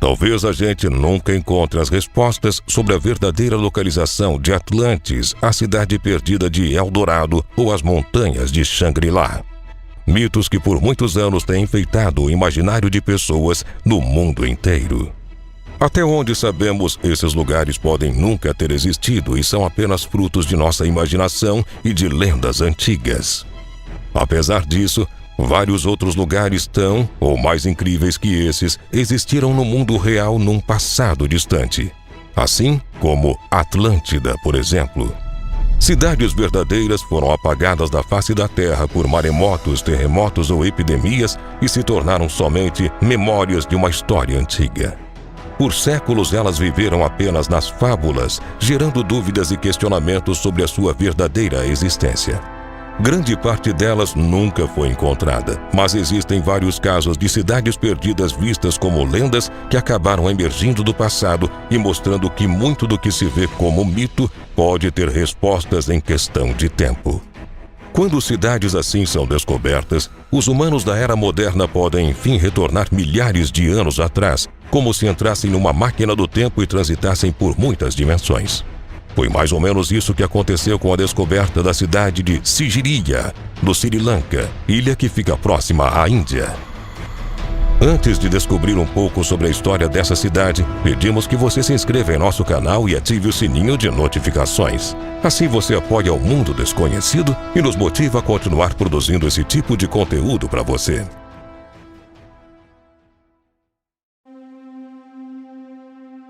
Talvez a gente nunca encontre as respostas sobre a verdadeira localização de Atlantis, a cidade perdida de Eldorado ou as montanhas de Shangri-La. Mitos que por muitos anos têm enfeitado o imaginário de pessoas no mundo inteiro. Até onde sabemos, esses lugares podem nunca ter existido e são apenas frutos de nossa imaginação e de lendas antigas. Apesar disso, vários outros lugares tão, ou mais incríveis que esses, existiram no mundo real num passado distante. Assim como Atlântida, por exemplo. Cidades verdadeiras foram apagadas da face da Terra por maremotos, terremotos ou epidemias e se tornaram somente memórias de uma história antiga. Por séculos elas viveram apenas nas fábulas, gerando dúvidas e questionamentos sobre a sua verdadeira existência. Grande parte delas nunca foi encontrada, mas existem vários casos de cidades perdidas vistas como lendas que acabaram emergindo do passado e mostrando que muito do que se vê como mito pode ter respostas em questão de tempo. Quando cidades assim são descobertas, os humanos da era moderna podem enfim retornar milhares de anos atrás, como se entrassem numa máquina do tempo e transitassem por muitas dimensões. Foi mais ou menos isso que aconteceu com a descoberta da cidade de Sigiriya, no Sri Lanka, ilha que fica próxima à Índia. Antes de descobrir um pouco sobre a história dessa cidade, pedimos que você se inscreva em nosso canal e ative o sininho de notificações. Assim você apoia o mundo desconhecido e nos motiva a continuar produzindo esse tipo de conteúdo para você.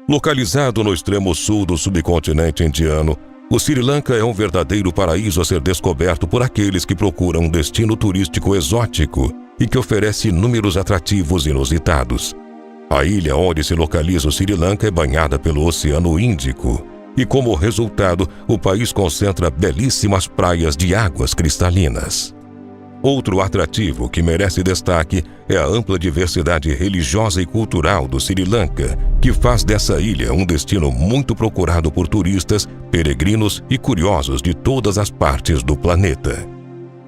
Localizado no extremo sul do subcontinente indiano, o Sri Lanka é um verdadeiro paraíso a ser descoberto por aqueles que procuram um destino turístico exótico e que oferece inúmeros atrativos inusitados. A ilha onde se localiza o Sri Lanka é banhada pelo Oceano Índico e, como resultado, o país concentra belíssimas praias de águas cristalinas. Outro atrativo que merece destaque é a ampla diversidade religiosa e cultural do Sri Lanka, que faz dessa ilha um destino muito procurado por turistas, peregrinos e curiosos de todas as partes do planeta.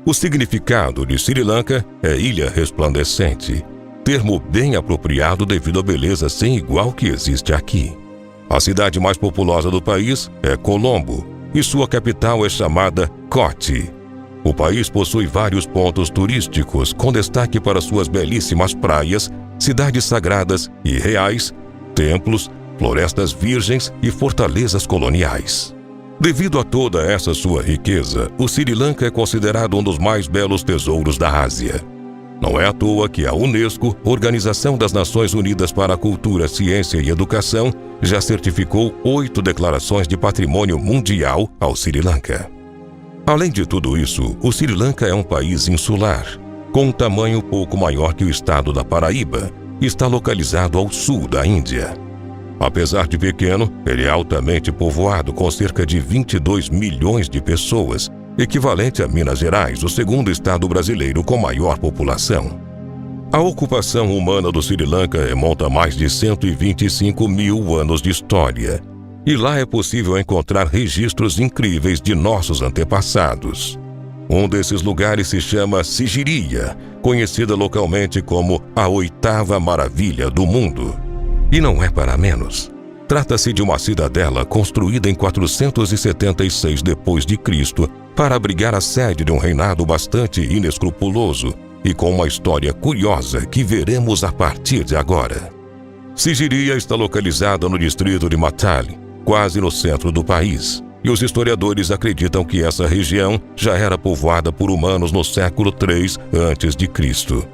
O significado de Sri Lanka é Ilha Resplandecente, termo bem apropriado devido à beleza sem igual que existe aqui. A cidade mais populosa do país é Colombo e sua capital é chamada Kochi. O país possui vários pontos turísticos com destaque para suas belíssimas praias, cidades sagradas e reais, templos, florestas virgens e fortalezas coloniais. Devido a toda essa sua riqueza, o Sri Lanka é considerado um dos mais belos tesouros da Ásia. Não é à toa que a Unesco, Organização das Nações Unidas para a Cultura, Ciência e Educação, já certificou 8 declarações de patrimônio mundial ao Sri Lanka. Além de tudo isso, o Sri Lanka é um país insular, com um tamanho pouco maior que o estado da Paraíba, e está localizado ao sul da Índia. Apesar de pequeno, ele é altamente povoado com cerca de 22 milhões de pessoas, equivalente a Minas Gerais, o segundo estado brasileiro com maior população. A ocupação humana do Sri Lanka remonta a mais de 125 mil anos de história, e lá é possível encontrar registros incríveis de nossos antepassados. Um desses lugares se chama Sigiriya, conhecida localmente como a 8ª maravilha do mundo. E não é para menos. Trata-se de uma cidadela construída em 476 d.C. para abrigar a sede de um reinado bastante inescrupuloso e com uma história curiosa que veremos a partir de agora. Sigiriya está localizada no distrito de Matali, quase no centro do país, e os historiadores acreditam que essa região já era povoada por humanos no século III a.C.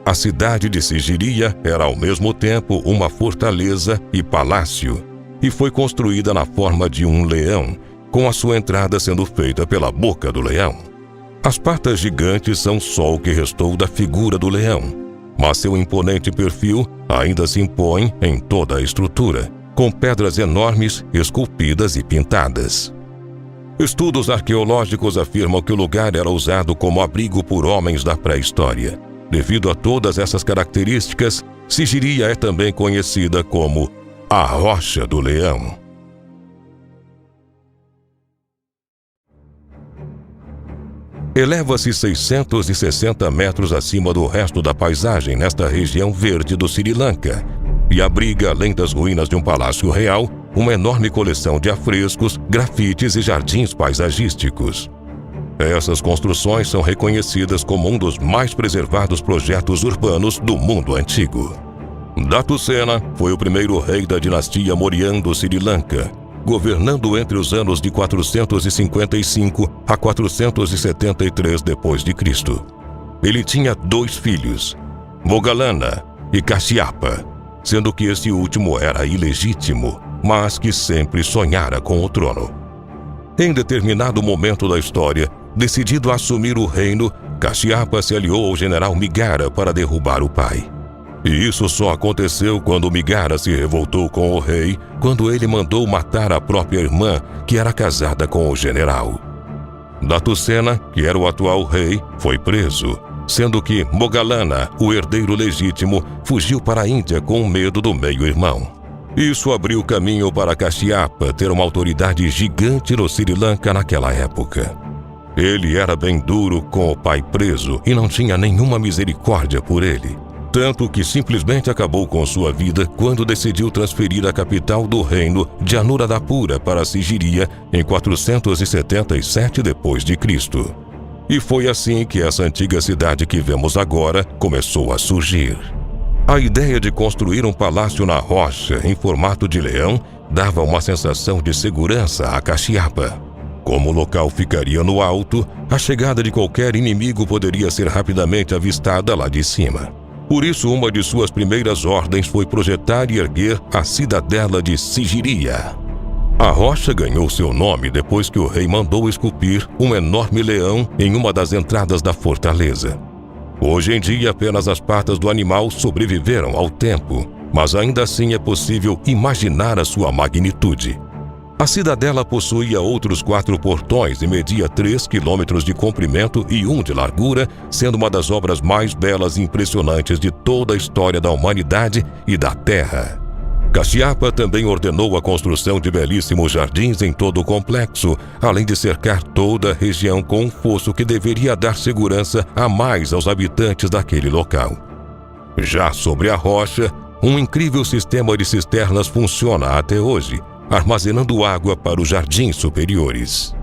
A cidade de Sigiriya era ao mesmo tempo uma fortaleza e palácio, e foi construída na forma de um leão, com a sua entrada sendo feita pela boca do leão. As patas gigantes são só o que restou da figura do leão, mas seu imponente perfil ainda se impõe em toda a estrutura, com pedras enormes esculpidas e pintadas. Estudos arqueológicos afirmam que o lugar era usado como abrigo por homens da pré-história. Devido a todas essas características, Sigiriya é também conhecida como a Rocha do Leão. Eleva-se 660 metros acima do resto da paisagem nesta região verde do Sri Lanka e abriga, além das ruínas de um palácio real, uma enorme coleção de afrescos, grafites e jardins paisagísticos. Essas construções são reconhecidas como um dos mais preservados projetos urbanos do mundo antigo. Datusena foi o primeiro rei da dinastia Mauryan do Sri Lanka, governando entre os anos de 455 a 473 d.C. Ele tinha 2 filhos, Moggallana e Kashyapa, sendo que este último era ilegítimo, mas que sempre sonhara com o trono. Em determinado momento da história, decidido a assumir o reino, Kashyapa se aliou ao general Migara para derrubar o pai. E isso só aconteceu quando Migara se revoltou com o rei, quando ele mandou matar a própria irmã, que era casada com o general. Datusena, que era o atual rei, foi preso, sendo que Moggallana, o herdeiro legítimo, fugiu para a Índia com medo do meio-irmão. Isso abriu caminho para Kashyapa ter uma autoridade gigante no Sri Lanka naquela época. Ele era bem duro com o pai preso e não tinha nenhuma misericórdia por ele, tanto que simplesmente acabou com sua vida quando decidiu transferir a capital do reino de Anuradhapura para Sigiriya em 477 d.C. E foi assim que essa antiga cidade que vemos agora começou a surgir. A ideia de construir um palácio na rocha em formato de leão dava uma sensação de segurança a Kashyapa. Como o local ficaria no alto, a chegada de qualquer inimigo poderia ser rapidamente avistada lá de cima. Por isso, uma de suas primeiras ordens foi projetar e erguer a cidadela de Sigiriya. A rocha ganhou seu nome depois que o rei mandou esculpir um enorme leão em uma das entradas da fortaleza. Hoje em dia, apenas as patas do animal sobreviveram ao tempo, mas ainda assim é possível imaginar a sua magnitude. A cidadela possuía outros 4 portões e media 3 quilômetros de comprimento e 1 de largura, sendo uma das obras mais belas e impressionantes de toda a história da humanidade e da Terra. Kashyapa também ordenou a construção de belíssimos jardins em todo o complexo, além de cercar toda a região com um fosso que deveria dar segurança a mais aos habitantes daquele local. Já sobre a rocha, um incrível sistema de cisternas funciona até hoje, armazenando água para os jardins superiores.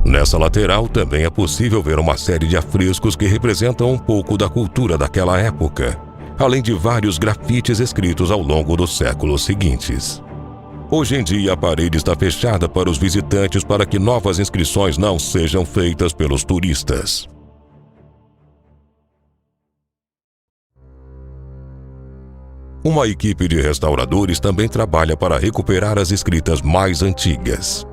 Nessa lateral também é possível ver uma série de afrescos que representam um pouco da cultura daquela época, além de vários grafites escritos ao longo dos séculos seguintes. Hoje em dia, a parede está fechada para os visitantes para que novas inscrições não sejam feitas pelos turistas. Uma equipe de restauradores também trabalha para recuperar as escritas mais antigas.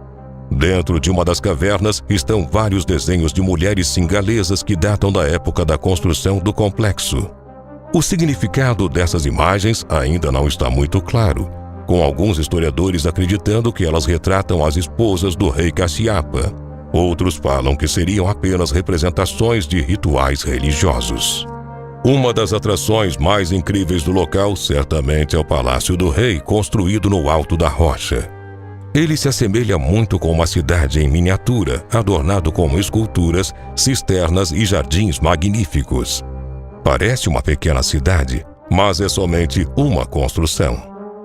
Dentro de uma das cavernas estão vários desenhos de mulheres singalesas que datam da época da construção do complexo. O significado dessas imagens ainda não está muito claro, com alguns historiadores acreditando que elas retratam as esposas do rei Kashyapa. Outros falam que seriam apenas representações de rituais religiosos. Uma das atrações mais incríveis do local certamente é o Palácio do Rei, construído no alto da rocha. Ele se assemelha muito com uma cidade em miniatura, adornado com esculturas, cisternas e jardins magníficos. Parece uma pequena cidade, mas é somente uma construção.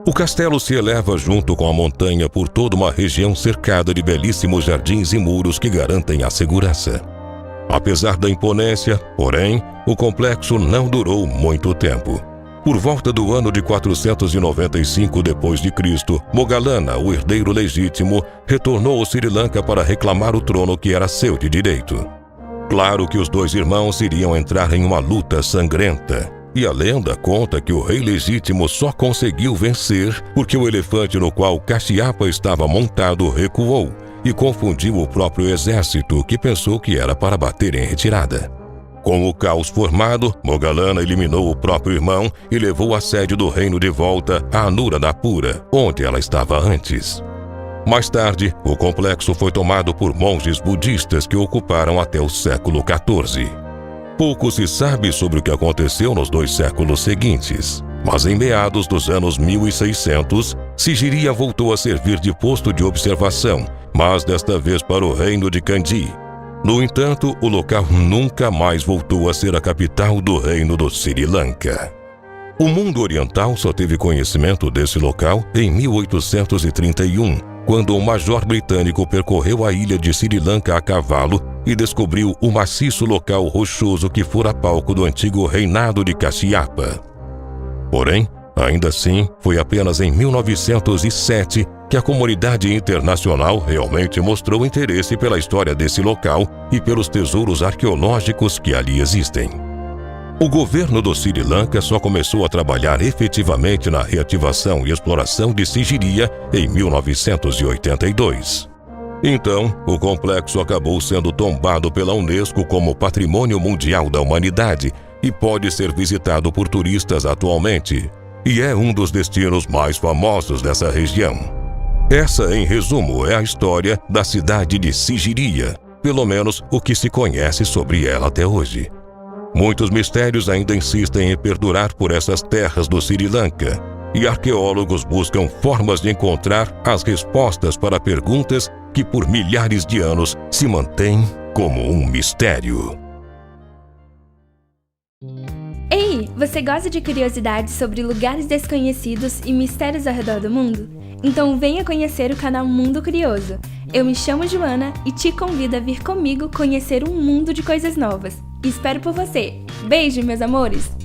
O castelo se eleva junto com a montanha por toda uma região cercada de belíssimos jardins e muros que garantem a segurança. Apesar da imponência, porém, o complexo não durou muito tempo. Por volta do ano de 495 d.C., Moggallana, o herdeiro legítimo, retornou ao Sri Lanka para reclamar o trono que era seu de direito. Claro que os 2 irmãos iriam entrar em uma luta sangrenta, e a lenda conta que o rei legítimo só conseguiu vencer porque o elefante no qual Kashyapa estava montado recuou e confundiu o próprio exército, que pensou que era para bater em retirada. Com o caos formado, Moggallana eliminou o próprio irmão e levou a sede do reino de volta a Anuradhapura, onde ela estava antes. Mais tarde, o complexo foi tomado por monges budistas que ocuparam até o século XIV. Pouco se sabe sobre o que aconteceu nos 2 séculos seguintes, mas em meados dos anos 1600, Sigiriya voltou a servir de posto de observação, mas desta vez para o reino de Kandy. No entanto, o local nunca mais voltou a ser a capital do reino do Sri Lanka. O mundo oriental só teve conhecimento desse local em 1831, quando um major britânico percorreu a ilha de Sri Lanka a cavalo e descobriu o maciço local rochoso que fora palco do antigo reinado de Kashyapa. Porém, ainda assim, foi apenas em 1907 que a comunidade internacional realmente mostrou interesse pela história desse local e pelos tesouros arqueológicos que ali existem. O governo do Sri Lanka só começou a trabalhar efetivamente na reativação e exploração de Sigiriya em 1982. Então, o complexo acabou sendo tombado pela Unesco como Patrimônio Mundial da Humanidade e pode ser visitado por turistas atualmente, e é um dos destinos mais famosos dessa região. Essa, em resumo, é a história da cidade de Sigiriya, pelo menos o que se conhece sobre ela até hoje. Muitos mistérios ainda insistem em perdurar por essas terras do Sri Lanka, e arqueólogos buscam formas de encontrar as respostas para perguntas que por milhares de anos se mantêm como um mistério. Ei, você gosta de curiosidades sobre lugares desconhecidos e mistérios ao redor do mundo? Então venha conhecer o canal Mundo Curioso. Eu me chamo Joana e te convido a vir comigo conhecer um mundo de coisas novas. Espero por você. Beijo, meus amores!